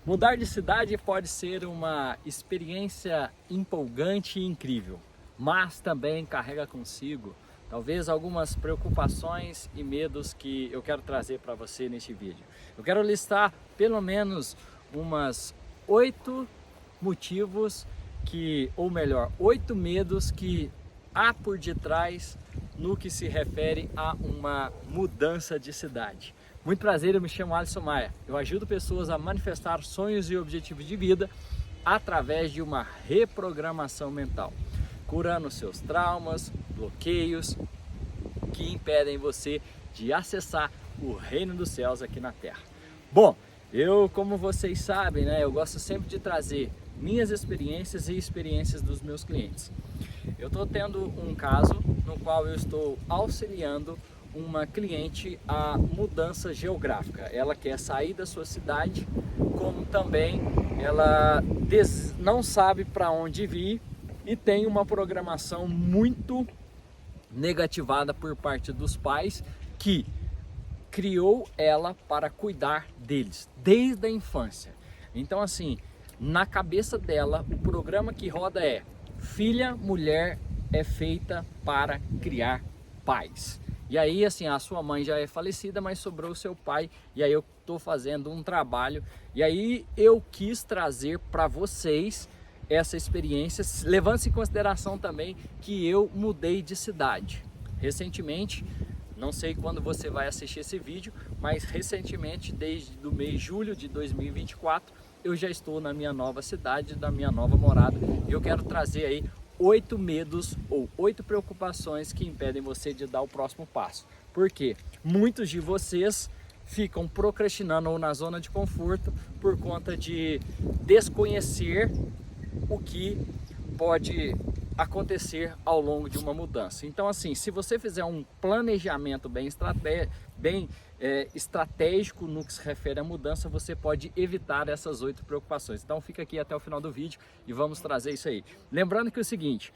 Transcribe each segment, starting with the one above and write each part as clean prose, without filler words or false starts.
Mudar de cidade pode ser uma experiência empolgante e incrível, mas também carrega consigo talvez algumas preocupações e medos que eu quero trazer para você neste vídeo. Eu quero listar pelo menos umas 8 motivos ou melhor, 8 medos que há por detrás no que se refere a uma mudança de cidade. Muito prazer, eu me chamo Alisson Maia. Eu ajudo pessoas a manifestar sonhos e objetivos de vida através de uma reprogramação mental, curando seus traumas, bloqueios que impedem você de acessar o reino dos céus aqui na Terra. Bom, como vocês sabem, eu gosto sempre de trazer minhas experiências e experiências dos meus clientes. Eu estou tendo um caso no qual eu estou auxiliando uma cliente a mudança geográfica. Ela quer sair da sua cidade, como também ela não sabe para onde vir e tem uma programação muito negativada por parte dos pais que criou ela para cuidar deles desde a infância. Então assim, na cabeça dela o programa que roda é: filha, mulher é feita para criar pais. E aí assim, a sua mãe já é falecida, mas sobrou o seu pai, e aí eu estou fazendo um trabalho, e aí eu quis trazer para vocês essa experiência, levando-se em consideração também que eu mudei de cidade recentemente. Não sei quando você vai assistir esse vídeo, mas recentemente, desde o mês de julho de 2024, eu já estou na minha nova cidade, da minha nova morada, e eu quero trazer aí 8 medos ou 8 preocupações que impedem você de dar o próximo passo. Porque muitos de vocês ficam procrastinando ou na zona de conforto por conta de desconhecer o que pode acontecer ao longo de uma mudança. Então assim, se você fizer um planejamento bem estratégico no que se refere à mudança, você pode evitar essas 8 preocupações. Então fica aqui até o final do vídeo e vamos trazer isso aí. Lembrando que é o seguinte,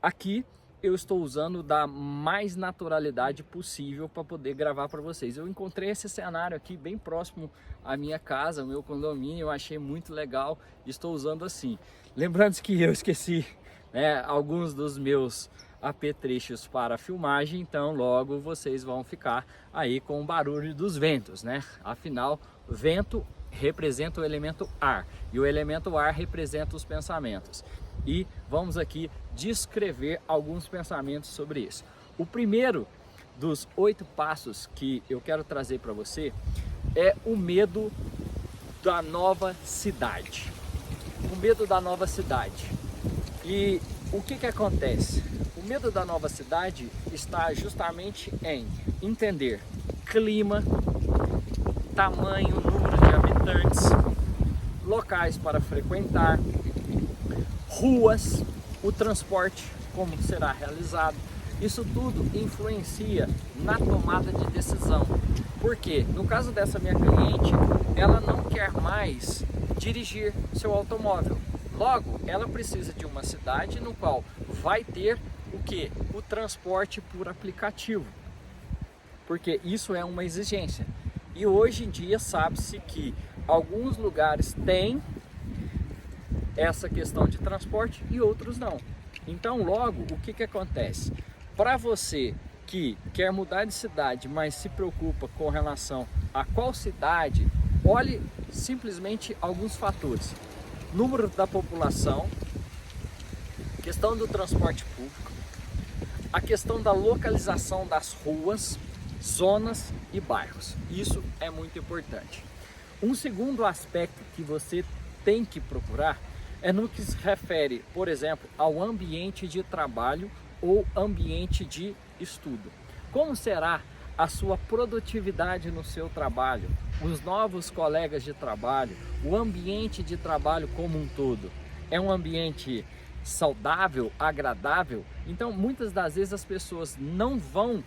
aqui eu estou usando da mais naturalidade possível para poder gravar para vocês. Eu encontrei esse cenário aqui bem próximo à minha casa, ao meu condomínio, eu achei muito legal e estou usando assim. Lembrando que eu esqueci alguns dos meus apetrechos para filmagem, então logo vocês vão ficar aí com o barulho dos ventos, Afinal, vento representa o elemento ar e o elemento ar representa os pensamentos. E vamos aqui descrever alguns pensamentos sobre isso. O primeiro dos 8 passos que eu quero trazer para você é o medo da nova cidade. O medo da nova cidade. E o que acontece? O medo da nova cidade está justamente em entender clima, tamanho, número de habitantes, locais para frequentar, ruas, o transporte, como será realizado. Isso tudo influencia na tomada de decisão. Porque no caso dessa minha cliente, ela não quer mais dirigir seu automóvel. Logo, ela precisa de uma cidade no qual vai ter o que? O transporte por aplicativo. Porque isso é uma exigência. E hoje em dia sabe-se que alguns lugares têm essa questão de transporte e outros não. Então logo, o que acontece? Para você que quer mudar de cidade, mas se preocupa com relação a qual cidade, olhe simplesmente alguns fatores. Número da população, questão do transporte público, a questão da localização das ruas, zonas e bairros. Isso é muito importante. Um segundo aspecto que você tem que procurar é no que se refere, por exemplo, ao ambiente de trabalho ou ambiente de estudo. Como será a sua produtividade no seu trabalho, os novos colegas de trabalho, o ambiente de trabalho como um todo? É um ambiente saudável, agradável? Então, muitas das vezes as pessoas não vão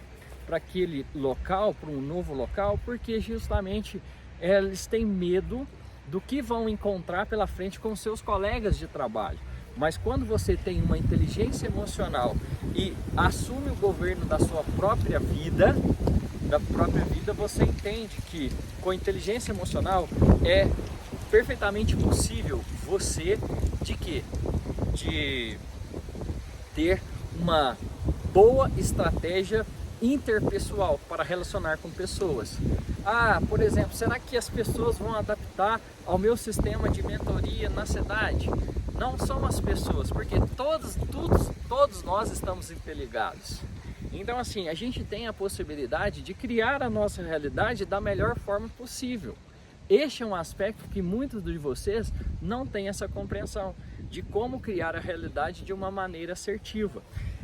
para aquele local, para um novo local, porque justamente eles têm medo do que vão encontrar pela frente com seus colegas de trabalho. Mas quando você tem uma inteligência emocional e assume o governo da sua própria vida, você entende que com inteligência emocional é perfeitamente possível você de quê? De ter uma boa estratégia interpessoal para relacionar com pessoas. Por exemplo, será que as pessoas vão adaptar ao meu sistema de mentoria na cidade? Não são as pessoas, porque todos nós estamos interligados. Então assim, a gente tem a possibilidade de criar a nossa realidade da melhor forma possível. Este é um aspecto que muitos de vocês não têm essa compreensão de como criar a realidade de uma maneira assertiva.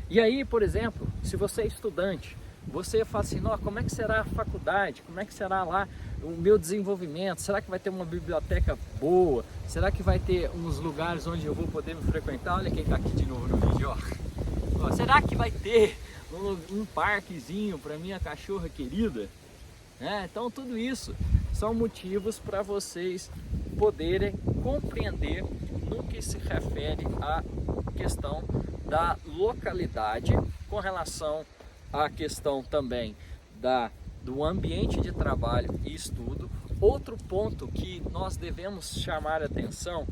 E aí, por exemplo, se você é estudante, você fala assim, como é que será a faculdade? Como é que será lá o meu desenvolvimento? Será que vai ter uma biblioteca boa? Será que vai ter uns lugares onde eu vou poder me frequentar? Olha quem está aqui de novo no vídeo, ó. Será que vai ter um parquezinho para minha cachorra querida? Então tudo isso são motivos para vocês poderem compreender no que se refere à questão da localidade, com relação à questão também do ambiente de trabalho e estudo. Outro ponto que nós devemos chamar a atenção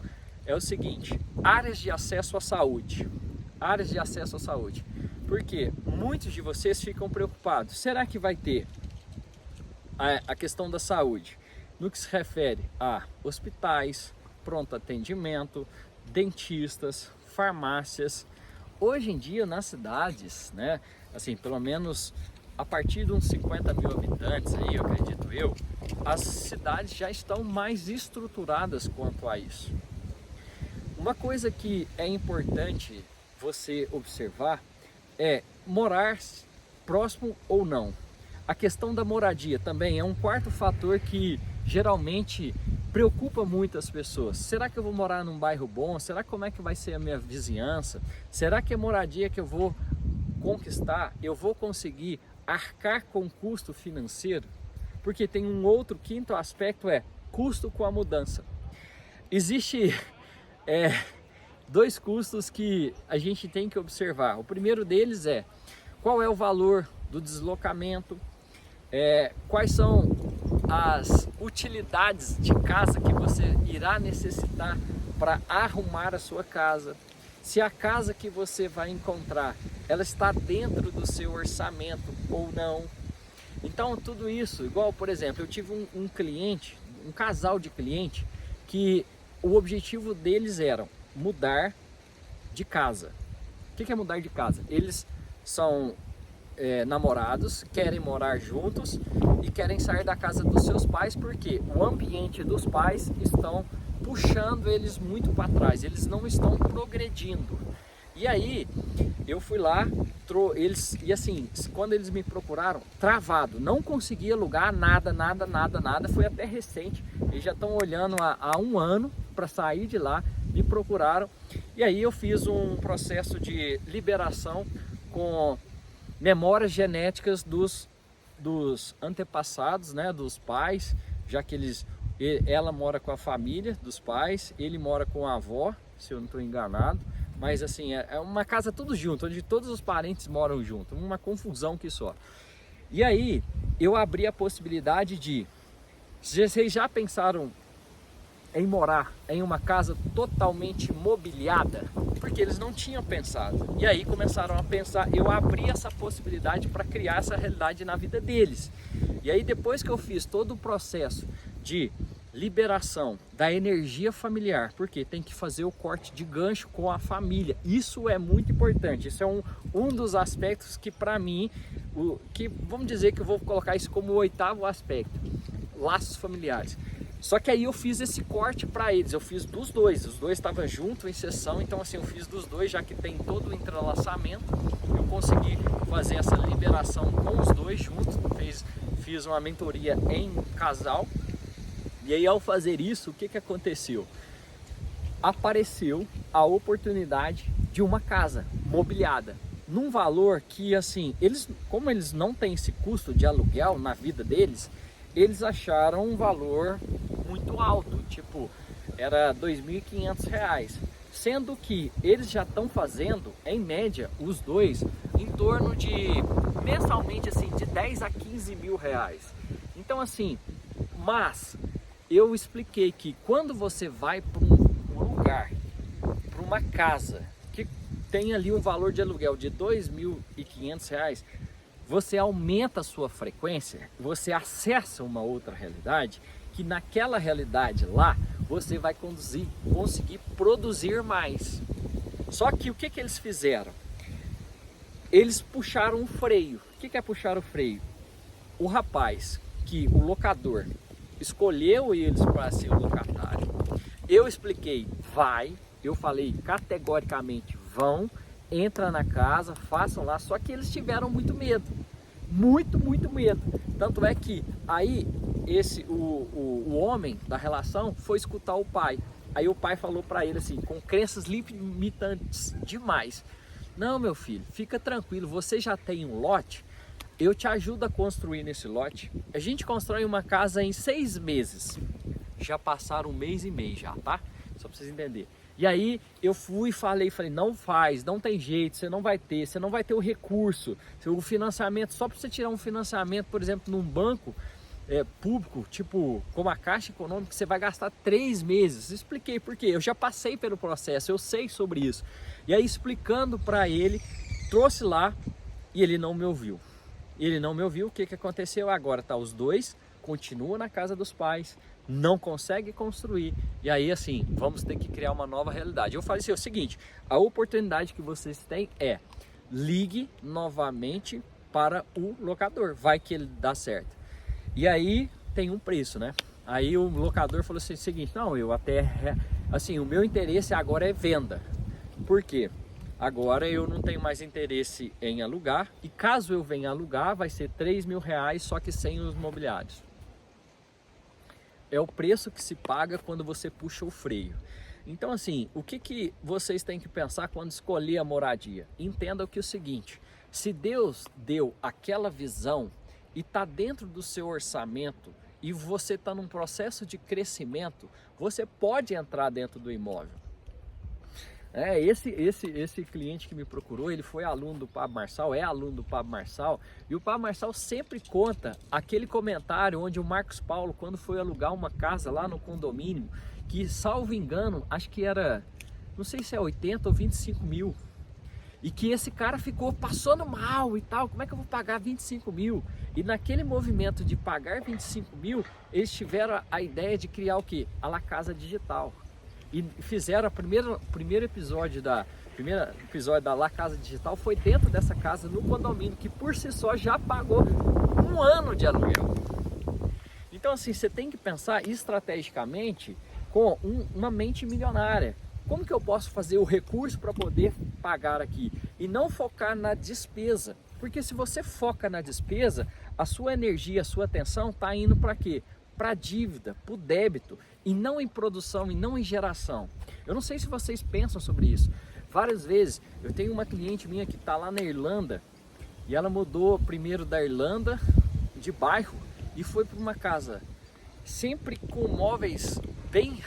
é o seguinte: áreas de acesso à saúde. Áreas de acesso à saúde. Porque muitos de vocês ficam preocupados. Será que vai ter a questão da saúde no que se refere a hospitais, pronto atendimento, dentistas, farmácias? Hoje em dia nas cidades, assim, pelo menos a partir de uns 50 mil habitantes aí, eu acredito eu, as cidades já estão mais estruturadas quanto a isso. Uma coisa que é importante você observar é morar próximo ou não. A questão da moradia também é um quarto fator que geralmente preocupa muito as pessoas. Será que eu vou morar num bairro bom? Será como é que vai ser a minha vizinhança? Será que a moradia que eu vou conquistar, eu vou conseguir arcar com o custo financeiro? Porque tem um outro quinto aspecto, é custo com a mudança. Existe dois custos que a gente tem que observar. O primeiro deles é qual é o valor do deslocamento, quais são as utilidades de casa que você irá necessitar para arrumar a sua casa, se a casa que você vai encontrar, ela está dentro do seu orçamento ou não. Então tudo isso, igual por exemplo, eu tive um cliente, um casal de cliente, que o objetivo deles era mudar de casa. O que é mudar de casa? Eles são namorados, querem morar juntos e querem sair da casa dos seus pais, porque o ambiente dos pais estão puxando eles muito para trás, eles não estão progredindo. E aí eu fui lá, e assim, quando eles me procuraram, travado, não consegui alugar nada, foi até recente, eles já estão olhando há um ano para sair de lá, me procuraram, e aí eu fiz um processo de liberação com memórias genéticas dos antepassados, dos pais, já que ela mora com a família dos pais, ele mora com a avó, se eu não estou enganado, mas assim, é uma casa tudo junto, onde todos os parentes moram junto, uma confusão que só. E aí, eu abri a possibilidade de, vocês já pensaram em morar em uma casa totalmente mobiliada? Porque eles não tinham pensado. E aí começaram a pensar, eu abri essa possibilidade para criar essa realidade na vida deles. E aí depois que eu fiz todo o processo de liberação da energia familiar, porque tem que fazer o corte de gancho com a família, isso é muito importante, isso é um dos aspectos que para mim, vamos dizer que eu vou colocar isso como o 8º aspecto, laços familiares. Só que aí eu fiz esse corte para eles, eu fiz dos dois, os dois estavam juntos em sessão, então assim, eu fiz dos dois, já que tem todo o entrelaçamento, eu consegui fazer essa liberação com os dois juntos, fiz uma mentoria em casal. E aí ao fazer isso, o que aconteceu? Apareceu a oportunidade de uma casa mobiliada, num valor que assim, como eles não têm esse custo de aluguel na vida deles, eles acharam um valor muito alto, tipo, era R$ 2.500, sendo que eles já estão fazendo, em média, os dois, em torno de, mensalmente assim, de 10 a 15 mil reais. Então assim, mas eu expliquei que quando você vai para um lugar, para uma casa que tem ali um valor de aluguel de R$ 2.500, você aumenta a sua frequência, você acessa uma outra realidade, que naquela realidade lá, você vai conseguir produzir mais. Só que o que eles fizeram? Eles puxaram o freio. O que é puxar o freio? O rapaz, o locador, escolheu eles para ser o locatário. Eu expliquei, eu falei categoricamente, vão, entra na casa, façam lá, só que eles tiveram muito medo. Muito medo. Tanto é que aí o homem da relação foi escutar o pai. Aí o pai falou para ele assim, com crenças limitantes demais: não, meu filho, fica tranquilo, você já tem um lote, eu te ajudo a construir nesse lote. A gente constrói uma casa em 6 meses. Já passaram 1 mês e meio já, tá? Só para vocês entenderem. E aí eu fui e falei, não faz, não tem jeito, você não vai ter o recurso, o financiamento, só para você tirar um financiamento, por exemplo, num banco público, tipo como a Caixa Econômica, você vai gastar 3 meses. Expliquei por quê, eu já passei pelo processo, eu sei sobre isso. E aí explicando para ele, trouxe lá e ele não me ouviu. O que aconteceu? Agora tá os dois, continuam na casa dos pais, não consegue construir, e aí assim, vamos ter que criar uma nova realidade. Eu falei assim, é o seguinte, a oportunidade que vocês têm é, ligue novamente para o locador, vai que ele dá certo. E aí tem um preço, né? Aí o locador falou assim, o seguinte, não, assim, o meu interesse agora é venda. Por quê? Agora eu não tenho mais interesse em alugar, e caso eu venha alugar, vai ser R$3.000, só que sem os mobiliários. É o preço que se paga quando você puxa o freio. Então assim, o que vocês têm que pensar quando escolher a moradia? Entenda que é o seguinte, se Deus deu aquela visão e está dentro do seu orçamento e você está num processo de crescimento, você pode entrar dentro do imóvel. Esse cliente que me procurou, ele foi aluno do Pablo Marçal, é aluno do Pablo Marçal, e o Pablo Marçal sempre conta aquele comentário onde o Marcos Paulo, quando foi alugar uma casa lá no condomínio, que salvo engano, acho que era, não sei se é 80 ou 25 mil, e que esse cara ficou passando mal e tal, como é que eu vou pagar 25 mil? E naquele movimento de pagar 25 mil, eles tiveram a ideia de criar o quê? A La Casa Digital. E fizeram o primeiro episódio da La Casa Digital foi dentro dessa casa no condomínio, que por si só já pagou 1 ano de aluguel. Então assim, você tem que pensar estrategicamente com uma mente milionária. Como que eu posso fazer o recurso para poder pagar aqui? E não focar na despesa. Porque se você foca na despesa, a sua energia, a sua atenção está indo para quê? Para dívida, para o débito, e não em produção, e não em geração. Eu não sei se vocês pensam sobre isso. Várias vezes, eu tenho uma cliente minha que está lá na Irlanda, e ela mudou primeiro da Irlanda, de bairro, e foi para uma casa, sempre com móveis bem,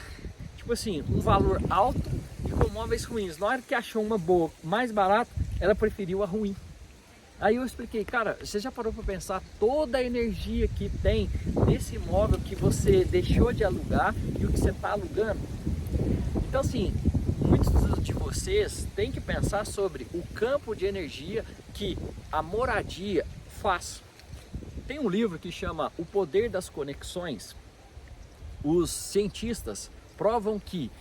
tipo assim, um valor alto, e com móveis ruins. Na hora que achou uma boa, mais barata, ela preferiu a ruim. Aí eu expliquei, cara, você já parou para pensar toda a energia que tem nesse imóvel que você deixou de alugar e o que você está alugando? Então assim, muitos de vocês têm que pensar sobre o campo de energia que a moradia faz. Tem um livro que chama O Poder das Conexões. Os cientistas provam que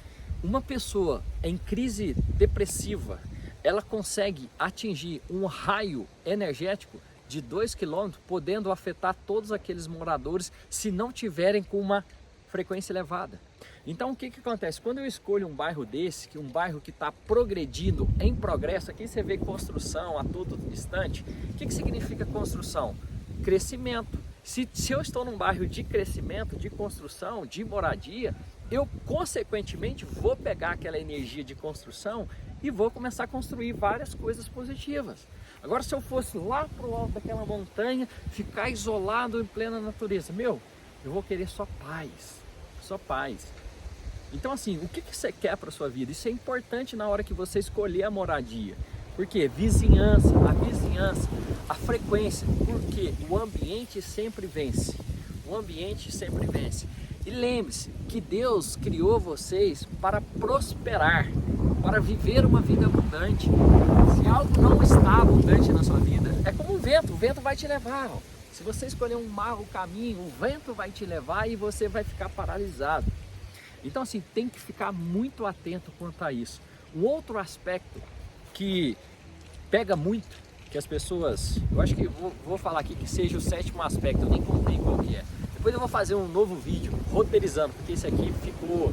uma pessoa em crise depressiva, ela consegue atingir um raio energético de 2 km, podendo afetar todos aqueles moradores se não tiverem com uma frequência elevada. Então o que acontece? Quando eu escolho um bairro desse, um bairro que está progredindo, em progresso, aqui você vê construção a todo instante. O que significa construção? Crescimento. Se eu estou num bairro de crescimento, de construção, de moradia, eu consequentemente vou pegar aquela energia de construção e vou começar a construir várias coisas positivas. Agora, se eu fosse lá para o alto daquela montanha, ficar isolado em plena natureza, eu vou querer só paz. Então assim, o que você quer para a sua vida? Isso é importante na hora que você escolher a moradia. Porque vizinhança, a frequência, porque o ambiente sempre vence. E lembre-se que Deus criou vocês para prosperar, para viver uma vida abundante. Se algo não está abundante na sua vida, é como o vento vai te levar. Se você escolher um mau caminho, o vento vai te levar e você vai ficar paralisado. Então assim, tem que ficar muito atento quanto a isso. Um outro aspecto que pega muito, que as pessoas, eu acho que vou falar aqui que seja o 7º aspecto, eu nem contei qual que é. Depois eu vou fazer um novo vídeo roteirizando, porque esse aqui ficou...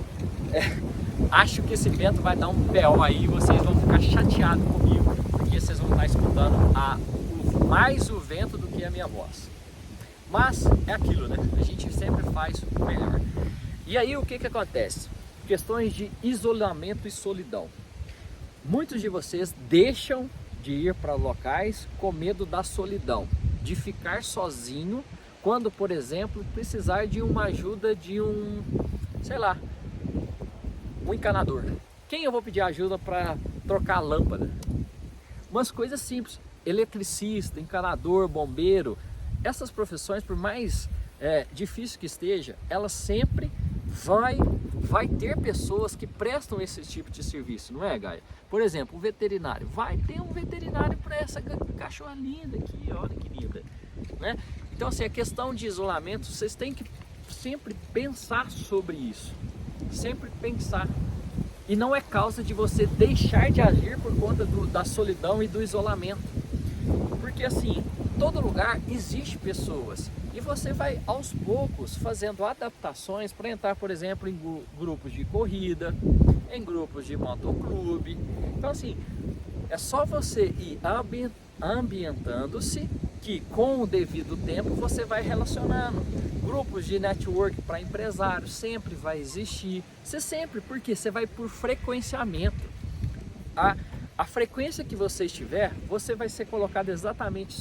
acho que esse vento vai dar um BO aí e vocês vão ficar chateados comigo, porque vocês vão estar escutando mais o vento do que a minha voz. Mas é aquilo, né? A gente sempre faz o melhor. E aí o que acontece? Questões de isolamento e solidão. Muitos de vocês deixam de ir para locais com medo da solidão, de ficar sozinho, quando, por exemplo, precisar de uma ajuda de um, sei lá, um encanador. Quem eu vou pedir ajuda para trocar a lâmpada? Umas coisas simples, eletricista, encanador, bombeiro. Essas profissões, por mais difícil que esteja, elas sempre vai ter pessoas que prestam esse tipo de serviço, não é, Gaia? Por exemplo, o veterinário, vai ter um veterinário para essa cachorra linda aqui, olha que linda, né? Então assim, a questão de isolamento, vocês têm que sempre pensar sobre isso, sempre pensar. E não é causa de você deixar de agir por conta da solidão e do isolamento. Porque assim, em todo lugar existe pessoas. E você vai aos poucos fazendo adaptações para entrar, por exemplo, em grupos de corrida, em grupos de motoclube. Então assim, é só você ir ambientando-se, que com o devido tempo você vai relacionando. Grupos de network para empresários sempre vai existir. Você sempre, porque você vai por frequenciamento. A frequência que você estiver, você vai ser colocado exatamente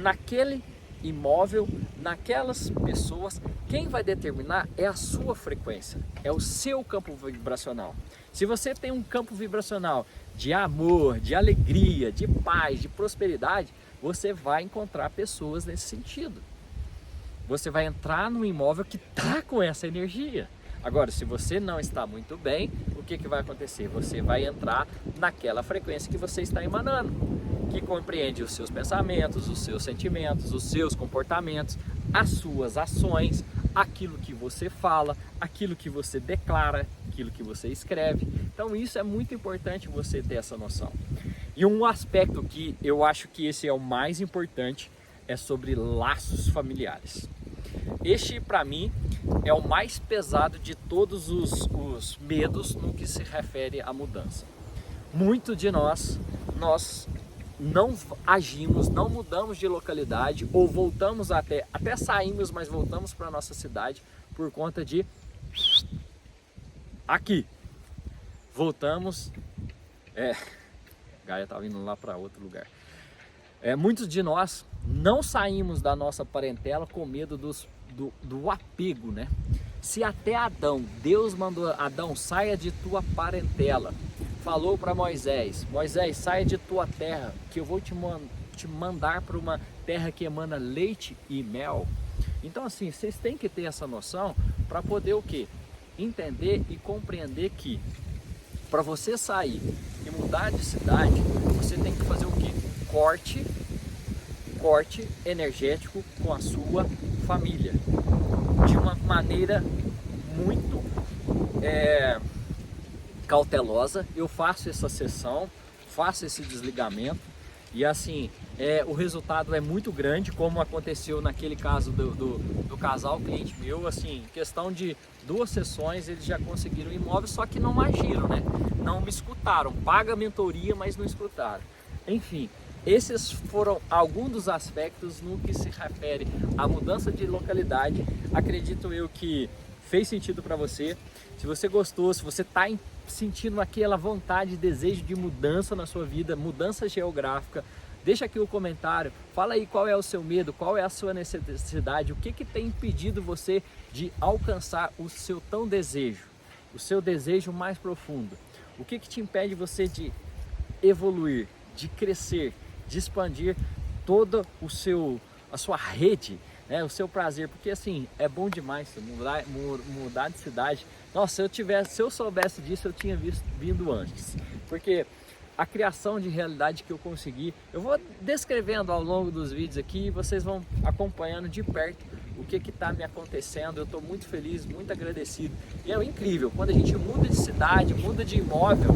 naquele imóvel, naquelas pessoas. Quem vai determinar é a sua frequência, é o seu campo vibracional. Se você tem um campo vibracional de amor, de alegria, de paz, de prosperidade, você vai encontrar pessoas nesse sentido. Você vai entrar num imóvel que está com essa energia. Agora, se você não está muito bem, o que vai acontecer? Você vai entrar naquela frequência que você está emanando, que compreende os seus pensamentos, os seus sentimentos, os seus comportamentos, as suas ações, aquilo que você fala, aquilo que você declara, aquilo que você escreve. Então isso é muito importante você ter essa noção. E um aspecto que eu acho que esse é o mais importante é sobre laços familiares. Este, para mim, é o mais pesado de todos os medos no que se refere à mudança. Muito de nós não agimos, não mudamos de localidade ou voltamos até saímos, mas voltamos para a nossa cidade por conta de aqui. Voltamos, Gaia estava indo lá para outro lugar. Muitos de nós não saímos da nossa parentela com medo do apego, né? Se até Adão, Deus mandou Adão, saia de tua parentela, falou para Moisés, saia de tua terra, que eu vou te mandar para uma terra que emana leite e mel. Então assim, vocês têm que ter essa noção para poder o quê? Entender e compreender que para você sair e mudar de cidade, você tem que fazer o quê? Corte energético com a sua família, de uma maneira muito cautelosa. Eu faço essa sessão, faço esse desligamento e assim, o resultado é muito grande, como aconteceu naquele caso do casal cliente meu. Assim, em questão de 2 sessões eles já conseguiram o imóvel, só que não agiram, né? Não me escutaram, paga a mentoria, mas não escutaram. Enfim, esses foram alguns dos aspectos no que se refere à mudança de localidade. Acredito eu que fez sentido para você. Se você gostou, se você está sentindo aquela vontade, desejo de mudança na sua vida, mudança geográfica, deixa aqui o comentário, fala aí qual é o seu medo, qual é a sua necessidade, o que tem impedido você de alcançar o seu tão desejo, o seu desejo mais profundo. O que te impede você de evoluir, de crescer, de expandir toda a sua rede né? O seu prazer, porque assim, é bom demais mudar de cidade. Nossa, se eu soubesse disso, eu tinha vindo antes, porque a criação de realidade que eu consegui, eu vou descrevendo ao longo dos vídeos aqui e vocês vão acompanhando de perto o que está me acontecendo. Eu estou muito feliz, muito agradecido. E é incrível, quando a gente muda de cidade, muda de imóvel,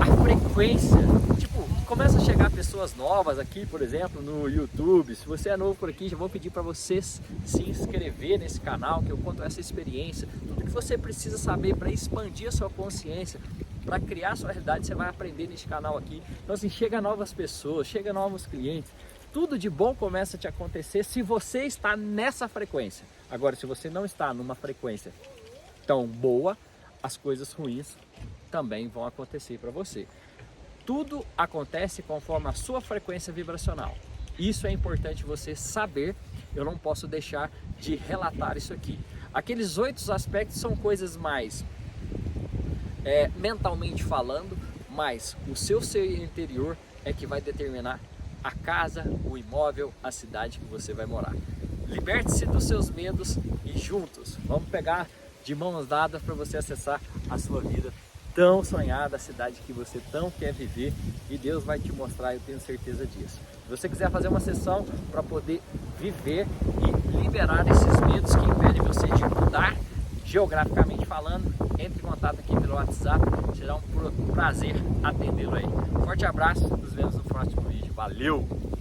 a frequência, tipo, começa a chegar pessoas novas aqui, por exemplo, no YouTube. Se você é novo por aqui, já vou pedir para vocês se inscrever nesse canal, que eu conto essa experiência, tudo que você precisa saber para expandir a sua consciência, para criar sua realidade, você vai aprender nesse canal aqui. Então assim, chega novas pessoas, chega novos clientes, tudo de bom começa a te acontecer se você está nessa frequência. Agora, se você não está numa frequência tão boa, as coisas ruins também vão acontecer para você. Tudo acontece conforme a sua frequência vibracional. Isso é importante você saber, eu não posso deixar de relatar isso aqui. Aqueles 8 aspectos são coisas mais mentalmente falando, mas o seu ser interior é que vai determinar a casa, o imóvel, a cidade que você vai morar. Liberte-se dos seus medos e juntos vamos pegar de mãos dadas para você acessar a sua vida tão sonhada, a cidade que você tão quer viver, e Deus vai te mostrar, eu tenho certeza disso. Se você quiser fazer uma sessão para poder viver e liberar esses medos que impedem você de mudar, geograficamente falando, entre em contato aqui pelo WhatsApp, será um prazer atendê-lo aí. Forte abraço, nos vemos no próximo vídeo. Valeu!